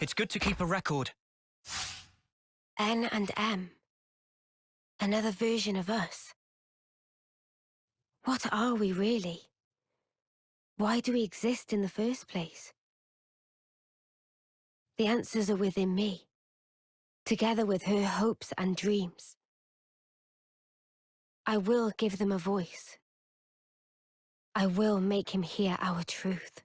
It's good to keep a record. N and M. Another version of us. What are we really? Why do we exist in the first place? The answers are within me, together with her hopes and dreams. I will give them a voice. I will make him hear our truth.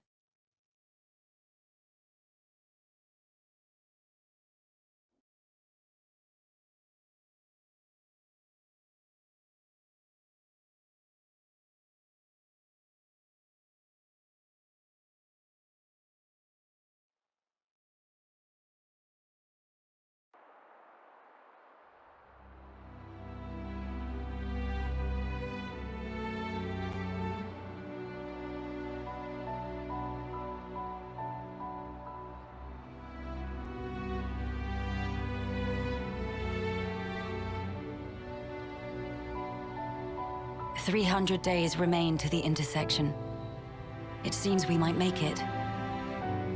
"300 days remain to the intersection. It seems we might make it.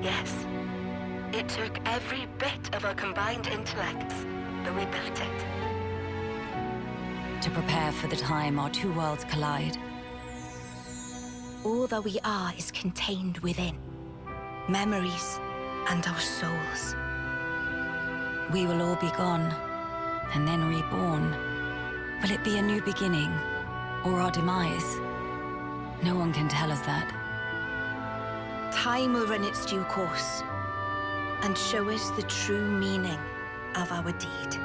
Yes. It took every bit of our combined intellects, but we built it. To prepare for the time our two worlds collide. All that we are is contained within. Memories and our souls. We will all be gone, and then reborn. Will it be a new beginning, or our demise? No one can tell us that. Time will run its due course, and show us the true meaning of our deed.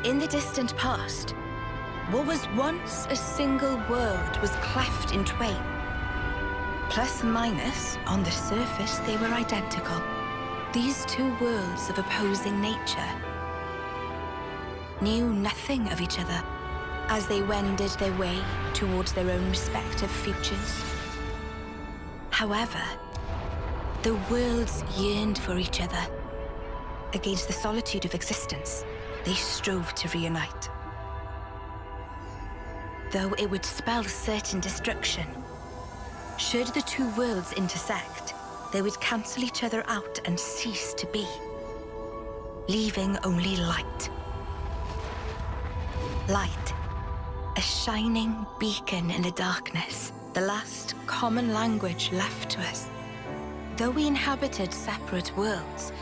In the distant past, what was once a single world was cleft in twain. Plus and minus, on the surface, they were identical. These two worlds of opposing nature knew nothing of each other as they wended their way towards their own respective futures. However, the worlds yearned for each other. Against the solitude of existence, they strove to reunite. Though it would spell certain destruction, should the two worlds intersect, they would cancel each other out and cease to be, leaving only light. Light, a shining beacon in the darkness, the last common language left to us. Though we inhabited separate worlds,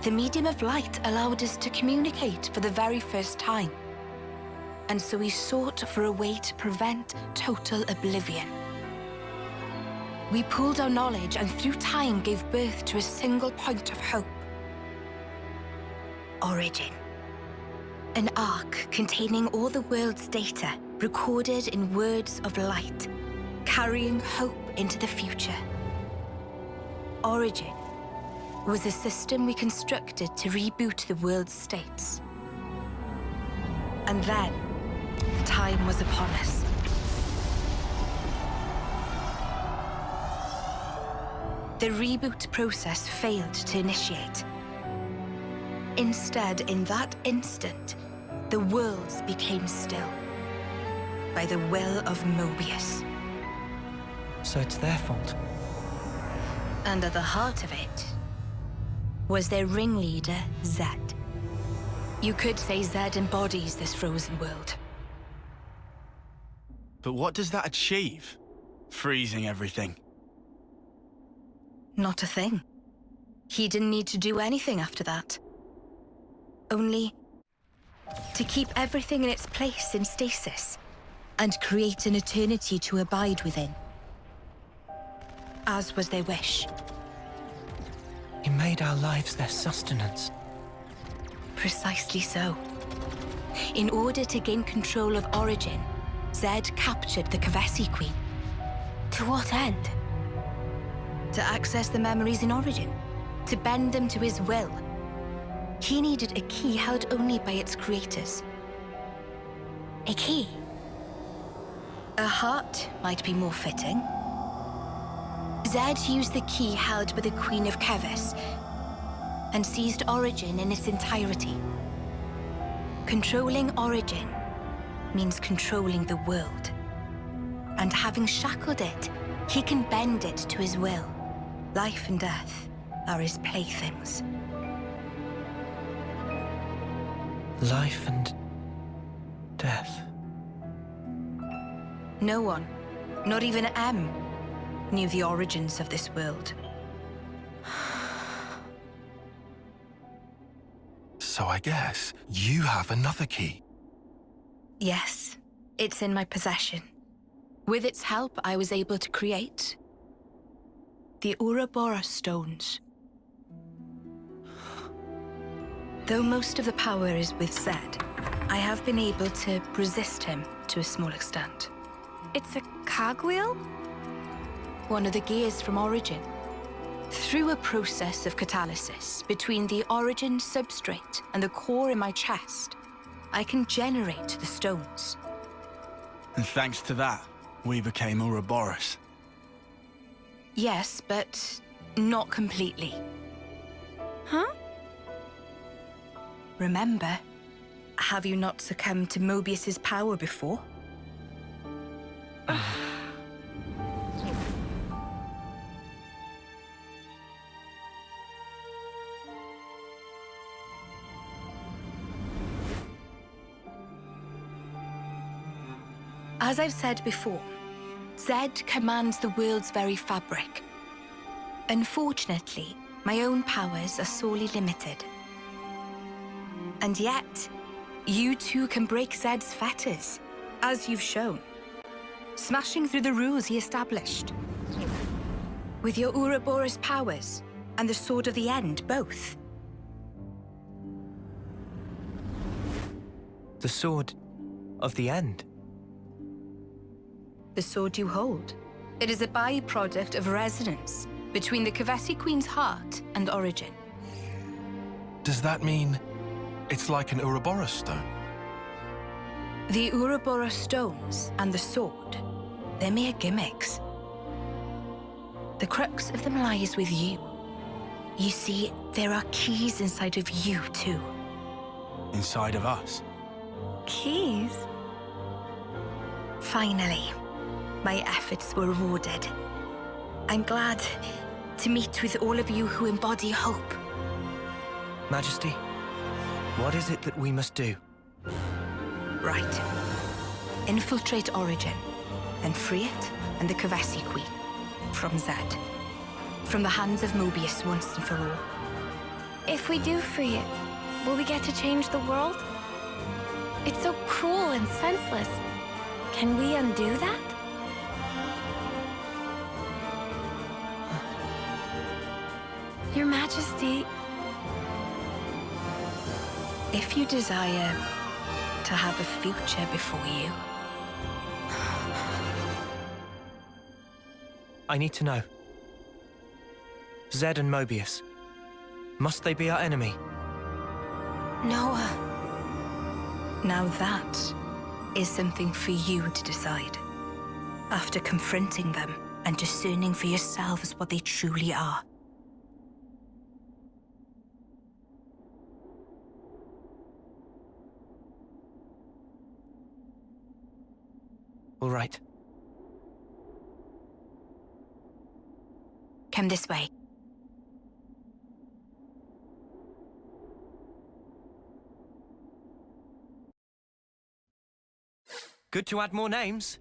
the medium of light allowed us to communicate for the very first time. And so we sought for a way to prevent total oblivion. We pooled our knowledge and through time gave birth to a single point of hope. Origin. An arc containing all the world's data, recorded in words of light, carrying hope into the future. Origin was a system we constructed to reboot the world's states. And then, the time was upon us. The reboot process failed to initiate. Instead, in that instant, the worlds became still, by the will of Mobius. So it's their fault. And at the heart of it was their ringleader, Zed. You could say Zed embodies this frozen world. But what does that achieve? Freezing everything. Not a thing. He didn't need to do anything after that. Only to keep everything in its place in stasis and create an eternity to abide within. As was their wish. He made our lives their sustenance. Precisely so. In order to gain control of Origin, Zed captured the Kavesi Queen. To what end? To access the memories in Origin, to bend them to his will. He needed a key held only by its creators. A key? A heart might be more fitting. Zed used the key held by the Queen of Kevis and seized Origin in its entirety. Controlling Origin means controlling the world. And having shackled it, he can bend it to his will. Life and death are his playthings. Life and death. No one, not even M, knew the origins of this world. So I guess you have another key. Yes, it's in my possession. With its help, I was able to create the Ouroboros stones. Though most of the power is with Zed, I have been able to resist him to a small extent. It's a cogwheel? One of the gears from Origin. Through a process of catalysis between the Origin substrate and the core in my chest, I can generate the stones. And thanks to that, we became Ouroboros. Yes, but not completely. Huh? Remember, have you not succumbed to Mobius's power before? As I've said before, Zed commands the world's very fabric. Unfortunately, my own powers are sorely limited. And yet, you too can break Zed's fetters, as you've shown, smashing through the rules he established. With your Ouroboros powers and the Sword of the End, both. The Sword of the End. The sword you hold. It is a byproduct of resonance between the Kavesi Queen's heart and Origin. Does that mean it's like an Ouroboros stone? The Ouroboros stones and the sword, they're mere gimmicks. The crux of them lies with you. You see, there are keys inside of you too. Inside of us. Keys? Finally, my efforts were rewarded. I'm glad to meet with all of you who embody hope. Majesty, what is it that we must do? Right. Infiltrate Origin, then free it and the Kavesi Queen from Zed. From the hands of Mobius once and for all. If we do free it, will we get to change the world? It's so cruel and senseless. Can we undo that? Your Majesty... If you desire to have a future before you... I need to know. Zed and Mobius. Must they be our enemy? Noah. Now that is something for you to decide. After confronting them and discerning for yourselves what they truly are. All right. Come this way. Good to add more names.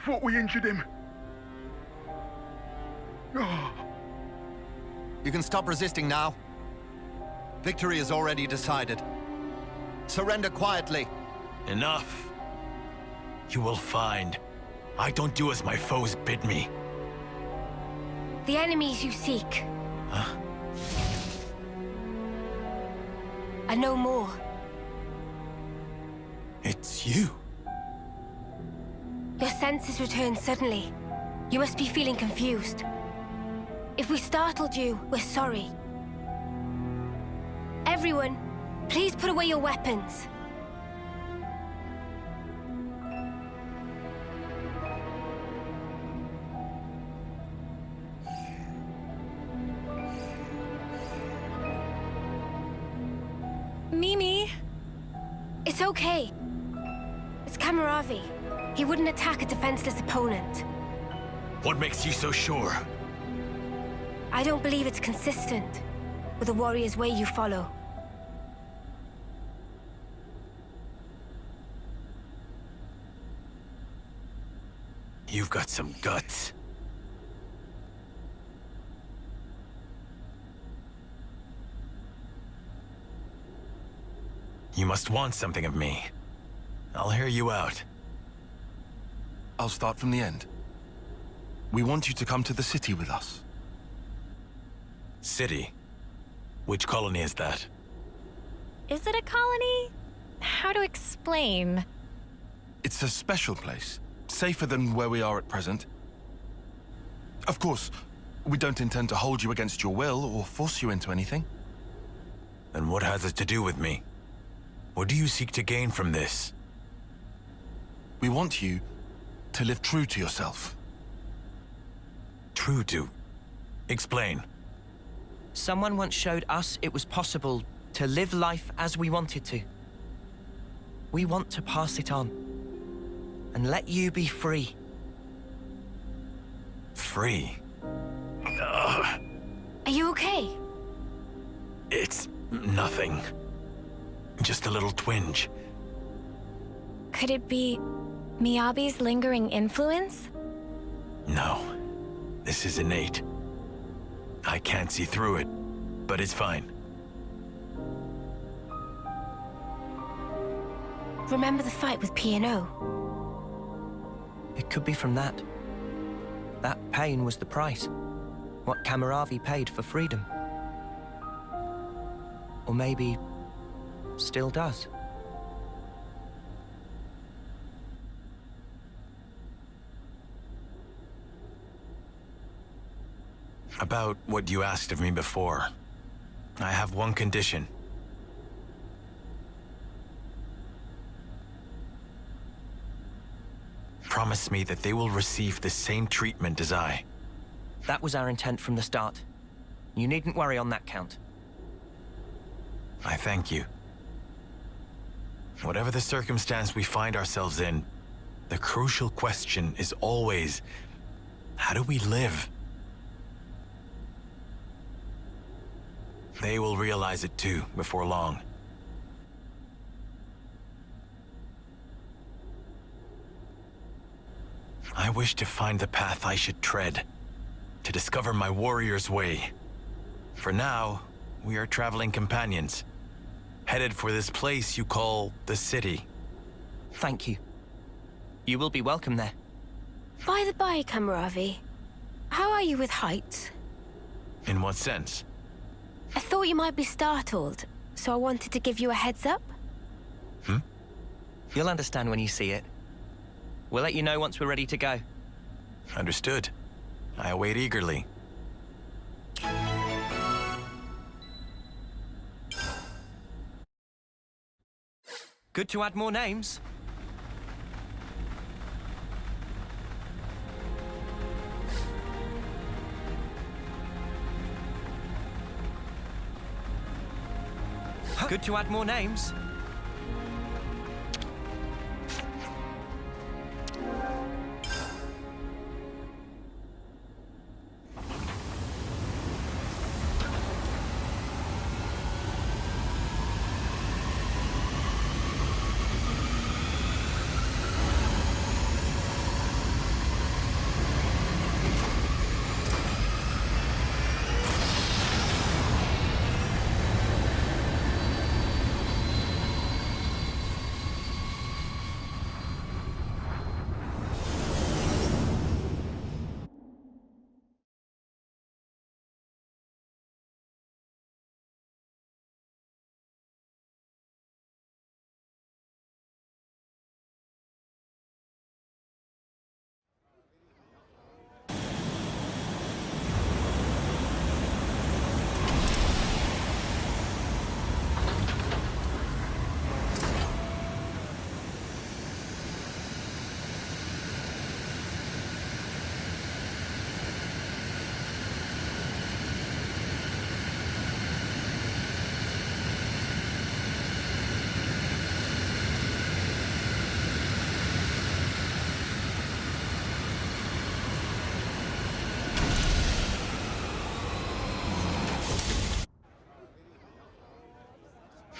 thought we injured him. You can stop resisting now. Victory is already decided. Surrender quietly. Enough. You will find. I don't do as my foes bid me. The enemies you seek Huh? are no more. It's you. Your senses returned suddenly. You must be feeling confused. If we startled you, we're sorry. Everyone, please put away your weapons. Mimi! It's okay. It's Camaravi. He wouldn't attack a defenseless opponent. What makes you so sure? I don't believe it's consistent with the warrior's way you follow. You've got some guts. You must want something of me. I'll hear you out. I'll start from the end. We want you to come to the city with us. City? Which colony is that? Is it a colony? How to explain? It's a special place, safer than where we are at present. Of course, we don't intend to hold you against your will or force you into anything. Then what has it to do with me? What do you seek to gain from this? We want you to live true to yourself. True to? Explain. Someone once showed us it was possible to live life as we wanted to. We want to pass it on and let you be free. Free? Are you okay? It's nothing. Just a little twinge. Could it be Miyabi's lingering influence? No. This is innate. I can't see through it, but it's fine. Remember the fight with P&O? It could be from that. That pain was the price. What Camaravi paid for freedom. Or maybe still does. About what you asked of me before. I have one condition. Promise me that they will receive the same treatment as I. That was our intent from the start. You needn't worry on that count. I thank you. Whatever the circumstance we find ourselves in, the crucial question is always, how do we live? They will realize it too, before long. I wish to find the path I should tread, to discover my warrior's way. For now, we are traveling companions, headed for this place you call the city. Thank you. You will be welcome there. By the by, Camaravi, how are you with heights? In what sense? I thought you might be startled, so I wanted to give you a heads up. You'll understand when you see it. We'll let you know once we're ready to go. Understood. I await eagerly. Good to add more names. Good to add more names.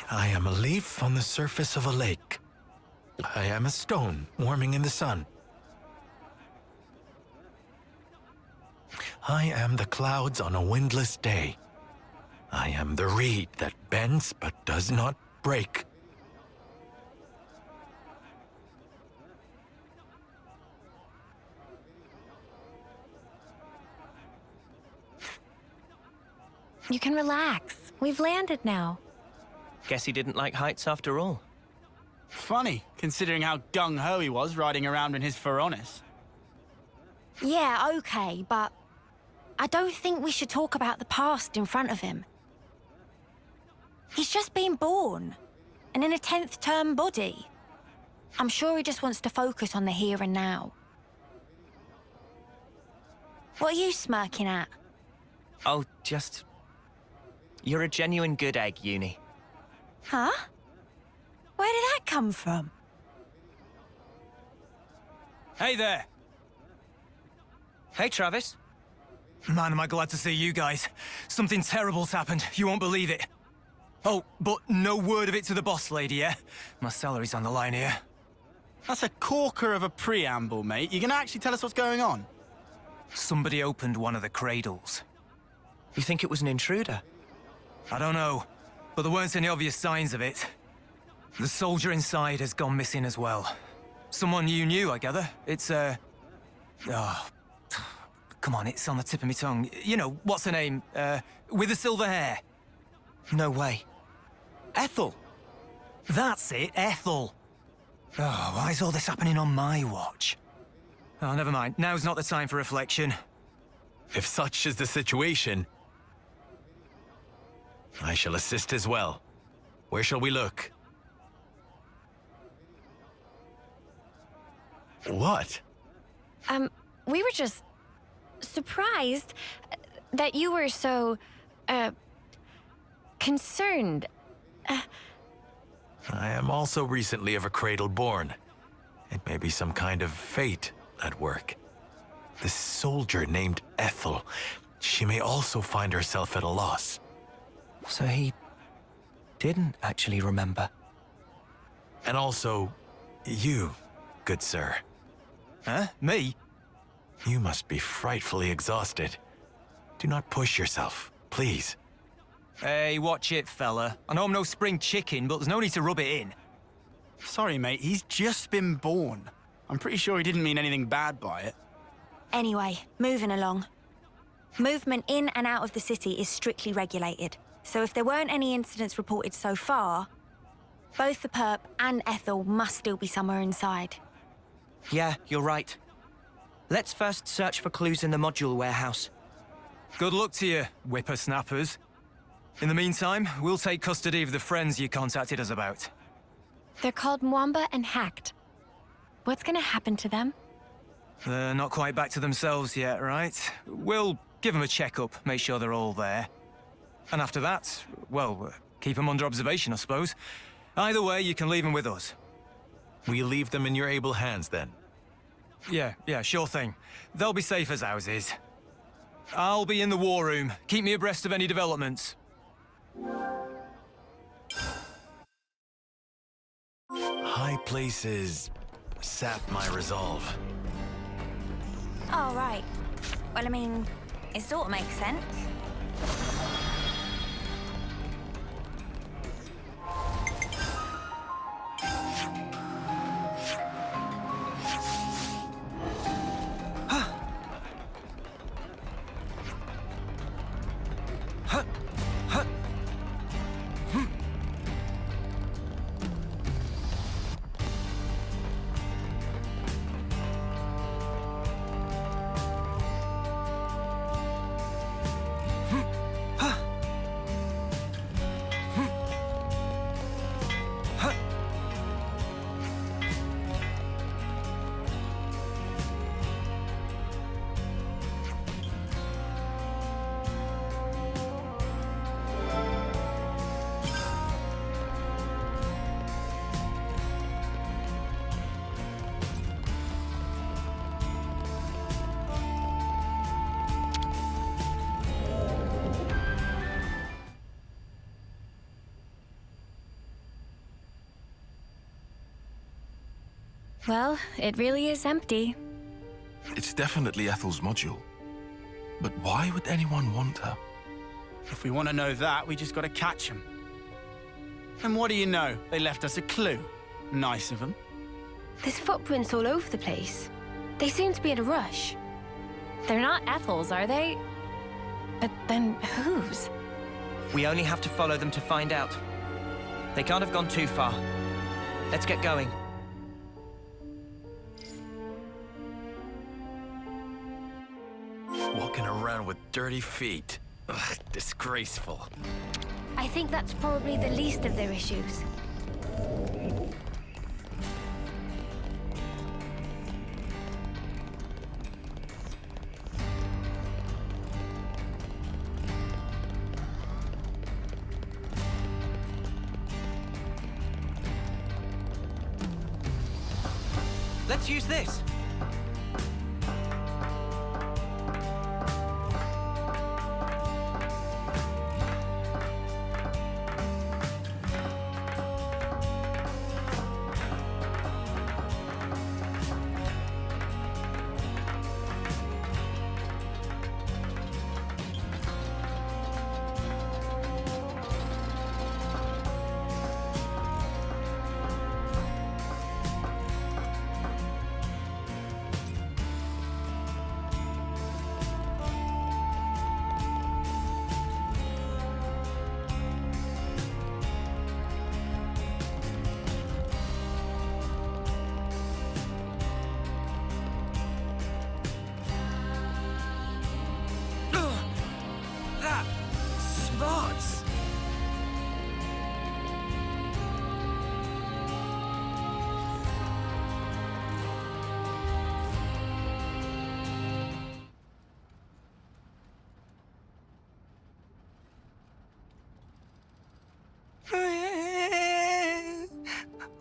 I am a leaf on the surface of a lake. I am a stone warming in the sun. I am the clouds on a windless day. I am the reed that bends but does not break. You can relax. We've landed now. Guess he didn't like heights after all. Funny, considering how gung-ho he was riding around in his Feronis. Yeah, okay, but I don't think we should talk about the past in front of him. He's just been born, and in a 10th term body. I'm sure he just wants to focus on the here and now. What are you smirking at? Oh, just... You're a genuine good egg, Uni. Huh? Where did that come from? Hey there! Hey, Travis. Man, am I glad to see you guys. Something terrible's happened. You won't believe it. Oh, but no word of it to the boss lady, yeah? My salary's on the line here. That's a corker of a preamble, mate. You gonna actually tell us what's going on? Somebody opened one of the cradles. You think it was an intruder? I don't know, but there weren't any obvious signs of it. The soldier inside has gone missing as well. Someone you knew, I gather. It's, Oh, come on, it's on the tip of my tongue. You know, what's her name? With the silver hair. No way. Ethel! That's it, Ethel. Oh, why is all this happening on my watch? Oh, never mind. Now's not the time for reflection. If such is the situation, I shall assist as well. Where shall we look? What? We were just surprised that you were so, concerned. I am also recently of a cradle born. It may be some kind of fate at work. This soldier named Ethel, she may also find herself at a loss. So he didn't actually remember. And also, you, good sir. Huh? Me? You must be frightfully exhausted. Do not push yourself, please. Hey, watch it, fella. I know I'm no spring chicken, but there's no need to rub it in. Sorry, mate, he's just been born. I'm pretty sure he didn't mean anything bad by it. Anyway, moving along. Movement in and out of the city is strictly regulated. So if there weren't any incidents reported so far, both the perp and Ethel must still be somewhere inside. Yeah, you're right. Let's first search for clues in the module warehouse. Good luck to you, whippersnappers. In the meantime, we'll take custody of the friends you contacted us about. They're called Mwamba and Hacked. What's gonna happen to them? They're not quite back to themselves yet, right? We'll give them a checkup, make sure they're all there. And after that, well, keep them under observation, I suppose. Either way, you can leave them with us. We leave them in your able hands, then. Yeah, sure thing. They'll be safe as houses. I'll be in the war room. Keep me abreast of any developments. High places sap my resolve. Oh, right. Well, I mean, it sort of makes sense. Well, it really is empty. It's definitely Ethel's module. But why would anyone want her? If we want to know that, we just got to catch them. And what do you know? They left us a clue. Nice of them. There's footprints all over the place. They seem to be in a rush. They're not Ethel's, are they? But then whose? We only have to follow them to find out. They can't have gone too far. Let's get going. Walking around with dirty feet. Ugh, disgraceful. I think that's probably the least of their issues. Let's use this.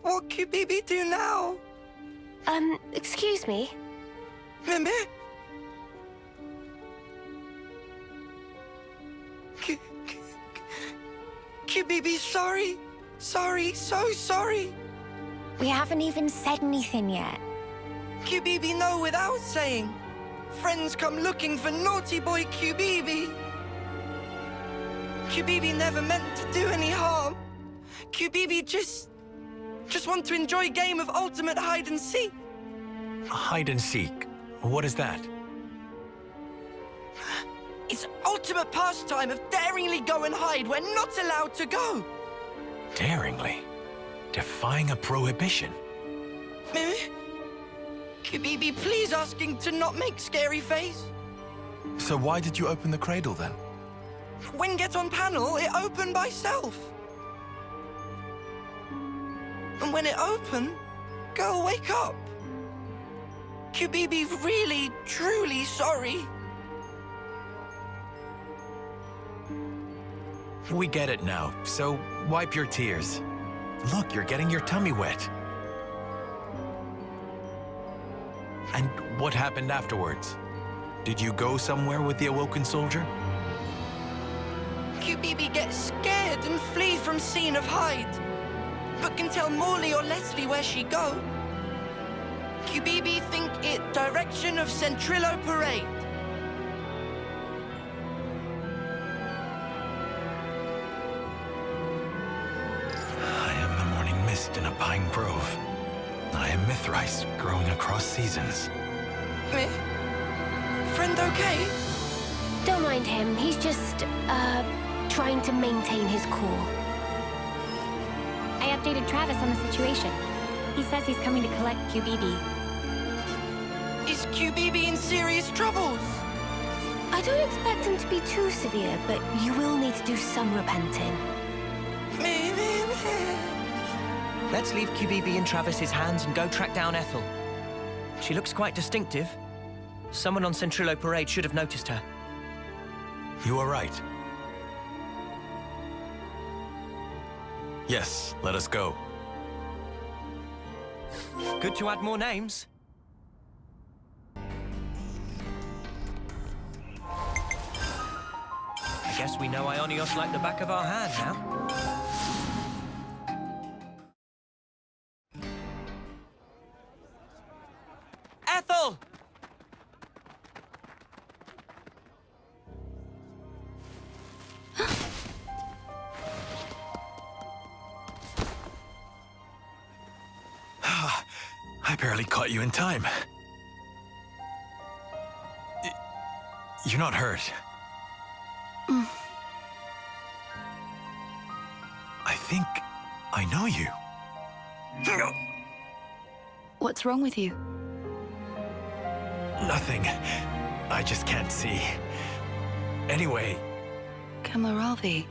What could Bibi do now? Excuse me? Mimi? Bibi, sorry. Sorry, so sorry. We haven't even said anything yet. Qb know without saying. Friends come looking for naughty boy Qb. Qb never meant to do any harm. Qb just want to enjoy a game of ultimate hide and seek. Hide and seek? What is that? It's ultimate pastime of daringly go and hide where not allowed to go. Daringly? Defying a prohibition? Mimi? Qb, please asking to not make scary face. So why did you open the cradle then? When get on panel, it opened by self. And when it opened, girl, wake up. Qb, really, truly sorry. We get it now, so wipe your tears. Look, you're getting your tummy wet. And what happened afterwards? Did you go somewhere with the awoken soldier? Qb gets scared and flee from scene of hide, but can tell Morley or Leslie where she go. Qb think it direction of Centrillo Parade. I am the morning mist in a pine grove. I am Mithrice growing across seasons. Eh? Friend okay? Don't mind him. He's just, trying to maintain his cool. I updated Travis on the situation. He says he's coming to collect QBB. Is QBB in serious troubles? I don't expect him to be too severe, but you will need to do some repenting. Let's leave QBB in Travis's hands and go track down Ethel. She looks quite distinctive. Someone on Centrillo Parade should have noticed her. You are right. Yes, let us go. Good to add more names. I guess we know Ionios like the back of our hand now. I barely caught you in time. You're not hurt. I think I know you. What's wrong with you? Nothing. I just can't see. Anyway, Camaravi.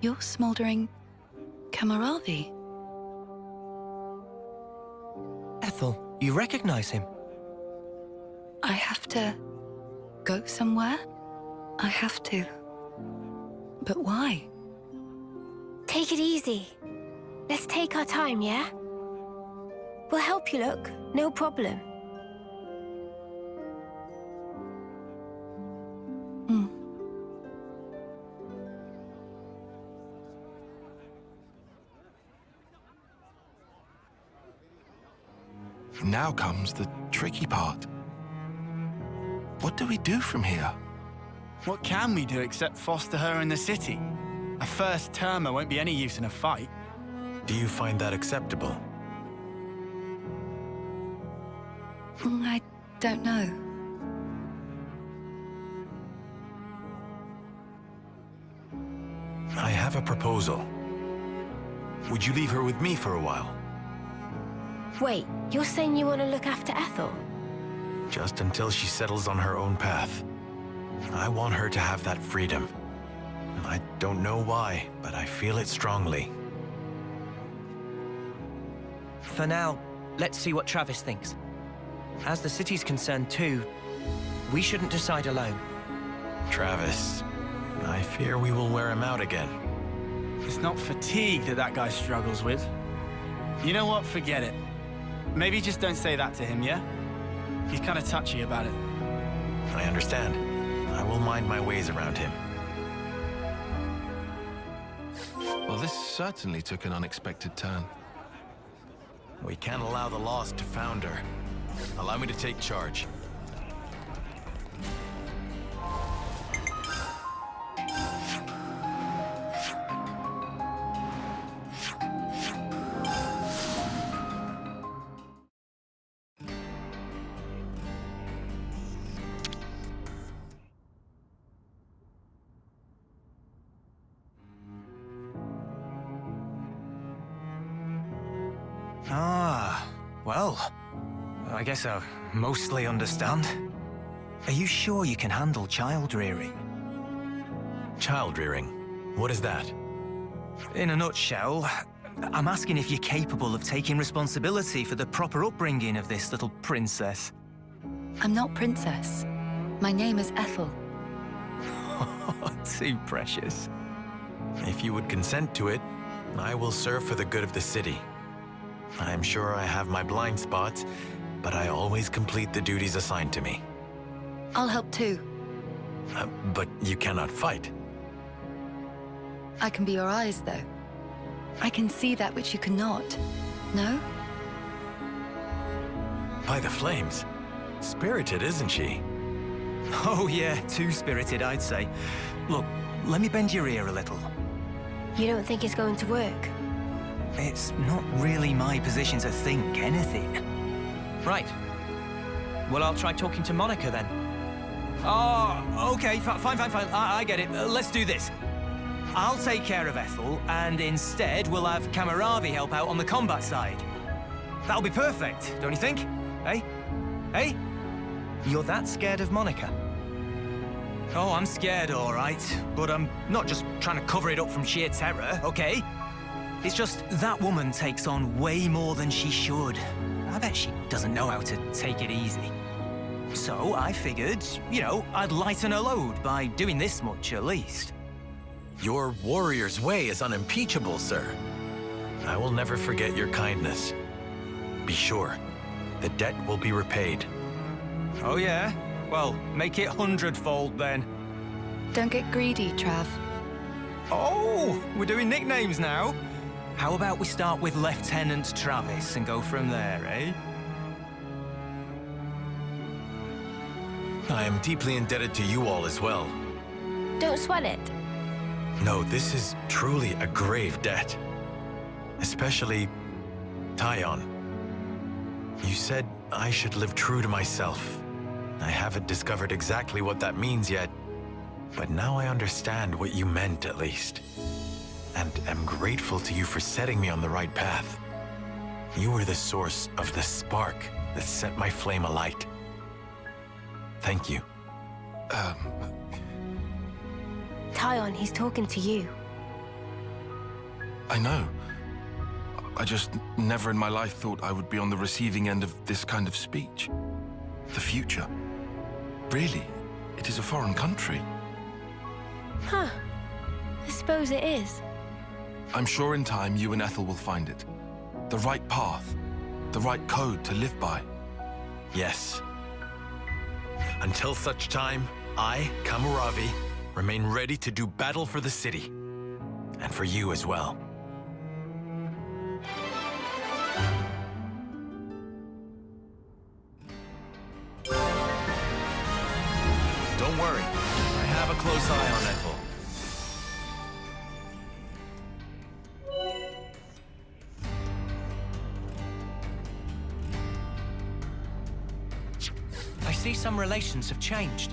You're smoldering Camaravi. Ethel, you recognize him? I have to go somewhere? I have to. But why? Take it easy. Let's take our time, yeah? We'll help you look, no problem. Now comes the tricky part. What do we do from here? What can we do except foster her in the city? A first-termer won't be any use in a fight. do you find that acceptable? I don't know. I have a proposal. Would you leave her with me for a while? Wait, you're saying you want to look after Ethel? Just until she settles on her own path. I want her to have that freedom. I don't know why, but I feel it strongly. For now, let's see what Travis thinks. As the city's concerned too, we shouldn't decide alone. Travis, I fear we will wear him out again. It's not fatigue that guy struggles with. You know what? Forget it. Maybe just don't say that to him, yeah? He's kind of touchy about it. I understand. I will mind my ways around him. Well, this certainly took an unexpected turn. We can't allow the lost to founder. Allow me to take charge. Well, I guess I mostly understand. Are you sure you can handle child rearing? Child rearing? What is that? In a nutshell, I'm asking if you're capable of taking responsibility for the proper upbringing of this little princess. I'm not princess. My name is Ethel. Too precious. If you would consent to it, I will serve for the good of the city. I'm sure I have my blind spots, but I always complete the duties assigned to me. I'll help too. But you cannot fight. I can be your eyes, though. I can see that which you cannot. No? By the flames. Spirited, isn't she? Oh yeah, too spirited, I'd say. Look, let me bend your ear a little. You don't think it's going to work? It's not really my position to think anything. Right. Well, I'll try talking to Monica then. Oh, okay, fine. I get it. Let's do this. I'll take care of Ethel, and instead we'll have Camaravi help out on the combat side. That'll be perfect, don't you think? Hey? Hey? You're that scared of Monica? Oh, I'm scared, all right. But I'm not just trying to cover it up from sheer terror, okay? It's just that woman takes on way more than she should. I bet she doesn't know how to take it easy. So I figured, I'd lighten her load by doing this much at least. Your warrior's way is unimpeachable, sir. I will never forget your kindness. Be sure, the debt will be repaid. Oh yeah? Well, make it 100-fold then. Don't get greedy, Trav. Oh, we're doing nicknames now. How about we start with Lieutenant Travis and go from there, eh? I am deeply indebted to you all as well. Don't sweat it. No, this is truly a grave debt. Especially Tyon, you said I should live true to myself. I haven't discovered exactly what that means yet, but now I understand what you meant at least. And am grateful to you for setting me on the right path. You were the source of the spark that set my flame alight. Thank you. Tyon, he's talking to you. I know. I just never in my life thought I would be on the receiving end of this kind of speech. The future. Really, it is a foreign country. Huh. I suppose it is. I'm sure in time you and Ethel will find it. The right path. The right code to live by. Yes. Until such time, I, Camaravi, remain ready to do battle for the city. And for you as well. Don't worry. I have a close eye on Ethel. I see some relations have changed.